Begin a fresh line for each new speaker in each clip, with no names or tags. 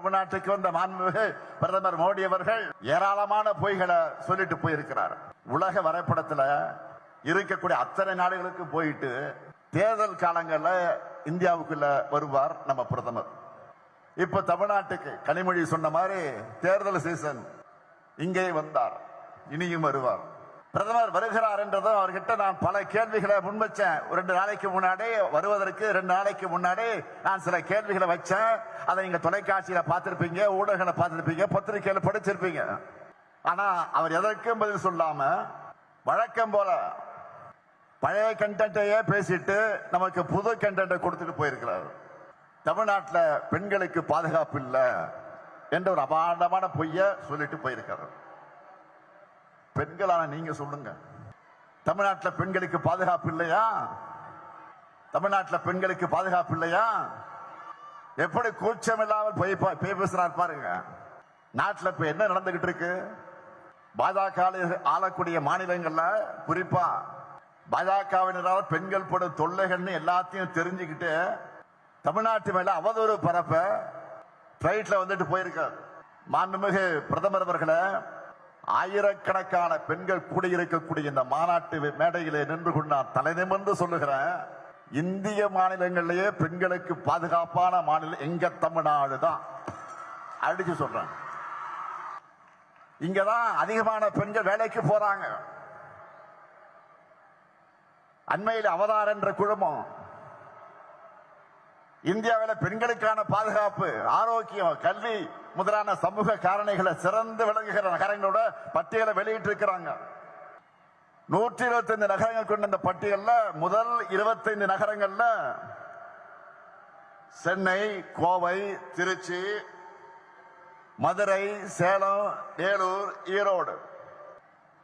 தமிழ்நாட்டுக்கு வந்த மாண்புமிகு பிரதமர் மோடி அவர்கள் ஏராளமான பொய்களை சொல்லிட்டு போயிருக்கிறார். உலக வரைபடத்துல இருக்கக்கூடிய அத்தனை நாடுகளுக்கு போயிட்டு தேர்தல் காலங்கள்ல இந்தியாவுக்குள்ள வருவார் நம்ம பிரதமர். இப்ப தமிழ்நாட்டுக்கு கனிமொழி சொன்ன மாதிரி தேர்தல் சீசன் இங்கே வந்தார், இனியும் வருவார். பிரதமர் வருகிறார் என்றதும் அவர்கிட்ட நான் பல கேள்விகளை முன்வச்சேன். 2 நாளைக்கு முன்னாடி வருவதற்கு 2 நாளைக்கு முன்னாடி நான் சில கேள்விகளை வச்சேன். அதை நீங்க தொலைக்காட்சியில பார்த்திருப்பீங்க, ஊடகங்களை பார்த்திருப்பீங்க, பத்திரிகையில படிச்சிருப்பீங்க. ஆனா அவர் எதற்கும் பதில் சொல்லாம வழக்கம் போல பழைய கண்டென்ட்டையே பேசிட்டு நமக்கு புது கண்டென்ட்டை கொடுத்துட்டு போயிருக்கிறார். தமிழ்நாட்டில் பெண்களுக்கு பாதுகாப்பு இல்லை என்ற ஒரு அபாண்டமான பொய்ய சொல்லிட்டு போயிருக்கிறார். பெண்களான நீங்க சொல்லுங்க, தமிழ்நாட்டில் பெண்களுக்கு பாதுகாப்பு இல்லையா? தமிழ்நாட்டில் பெண்களுக்கு பாதுகாப்பு இல்லையா? எப்படி கூச்சம் இல்லாமல் போய் பேசுறார் பாருங்க. நாட்டில் இப்ப என்ன நடந்துகிட்டு இருக்கு? பாஜக ஆளக்கூடிய மாநிலங்கள்ல குறிப்பா பாஜகவினரால் பெண்கள் படும் தொல்லைகள்னு எல்லாத்தையும் தெரிஞ்சுக்கிட்டு தமிழ்நாட்டு மேல அவதூறு பரப்ப பிளைட்ல வந்துட்டு போயிருக்கார். மாண்புமிகு பிரதமர் அவர்களை ஆயிரக்கணக்கான பெண்கள் கூடியிருக்கக்கூடிய இந்த மாநாட்டு மேடையிலே நின்று கொண்டு நான் தலை நிமிர்ந்து சொல்லுகிறேன், இந்திய மாநிலங்களிலேயே பெண்களுக்கு பாதுகாப்பான மாநிலம் எங்க தமிழ்நாடு தான். அடிச்சு சொல்றேன். இங்கதான் அதிகமான பெண்கள் வேலைக்கு போறாங்க. அண்மையில் அவதார் என்ற குழுமம் இந்தியாவில் பெண்களுக்கான பாதுகாப்பு, ஆரோக்கியம், கல்வி முதலான சமூக காரணிகளை சிறந்து விளங்குகிற நகரங்களோட பட்டியலை வெளியிட்டு இருக்கிறாங்க. 125 நகரங்கள் கொண்ட இந்த பட்டியல்ல முதல் 25 நகரங்கள்ல சென்னை, கோவை, திருச்சி, மதுரை, சேலம், வேலூர், ஈரோடு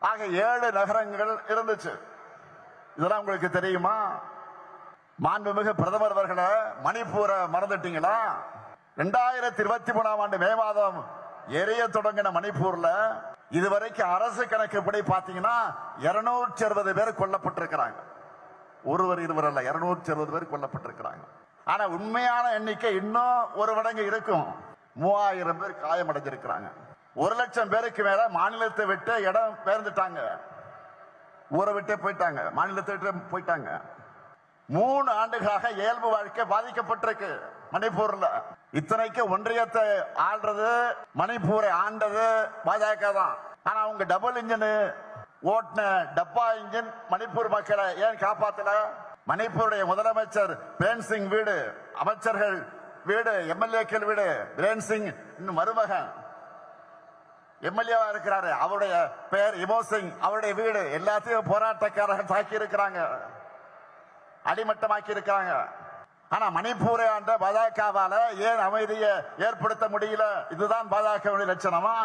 ஆக 7 நகரங்கள் இருந்துச்சு. இதெல்லாம் உங்களுக்கு தெரியுமா? மாண்புமிகு பிரதமர் அவர்களை மணிப்பூரை மறந்துட்டீங்களா? 2023 மே மாதம் எரிய தொடங்கின மணிப்பூர்ல இதுவரைக்கும் அரசு கணக்குப்படி பாத்தீங்கன்னா 260 பேர் கொல்லப்பட்டிருக்கிறாங்க. ஒருவர் இருவர் அல்ல, 260 பேர் கொல்லப்பட்டிருக்கிறாங்க. ஆனா உண்மையான எண்ணிக்கை இன்னும் ஒரு மடங்கு இருக்கும். 3000 பேர் காயமடைஞ்சிருக்கிறாங்க. 1,00,000 பேருக்கு மேல மாநிலத்தை விட்டு இடம் பெயர்ந்துட்டாங்க, ஊரை விட்டே போயிட்டாங்க, மாநிலத்தை விட்டு போயிட்டாங்க. 3 ஆண்டுகளாக இயல்பு வாழ்க்கை பாதிக்கப்பட்டிருக்கு மணிப்பூர்ல. இத்தனைக்கு ஒன்றியத்தை ஆள்றது, மணிப்பூரை ஆண்டது பாஜக தான். ஆனா அவங்க டபுள் இன்ஜின் ஓட்டின டப்பா இன்ஜின் மணிப்பூர் மக்களை ஏன் காப்பாத்தல? மணிப்பூருடைய முதலமைச்சர் பிரேன் சிங் வீடு, அமைச்சர்கள் வீடு, எம்எல்ஏக்கள் வீடு, பிரேன் சிங் இன்னும் மருமகன் எம்எல்ஏவா இருக்கிறாரு, அவருடைய பெயர் இமோ சிங், அவருடைய வீடு எல்லாத்தையும் போராட்டக்காரர்கள் தாக்கி இருக்கிறாங்க, அடிமட்டமாக்கி இருக்காங்க. ஆனா மணிப்பூரை ஆண்ட பாஜகவால ஏன் அமைதியை ஏற்படுத்த முடியல? இதுதான் பாஜக லட்சணமா?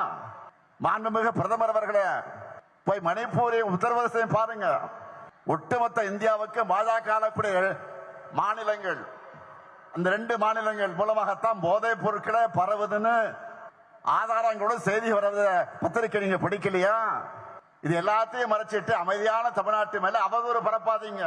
மாண்புமிகு பிரதமர் அவர்களே, போய் மணிப்பூரை உத்தரப்பிரதேசம் பாருங்க. ஒட்டுமொத்த இந்தியாவுக்கு பாஜக ஆளக்கூடிய மாநிலங்கள், அந்த 2 மாநிலங்கள் மூலமாகத்தான் போதைப் பொருட்களை பரவுதுன்னு ஆதாரங்களோட செய்தி வர்றது பத்திரிகை நீங்க படிக்கலையா? இது எல்லாத்தையும் மறைச்சிட்டு அமைதியான தமிழ்நாட்டு மேல அவதூறு பரப்பாதீங்க.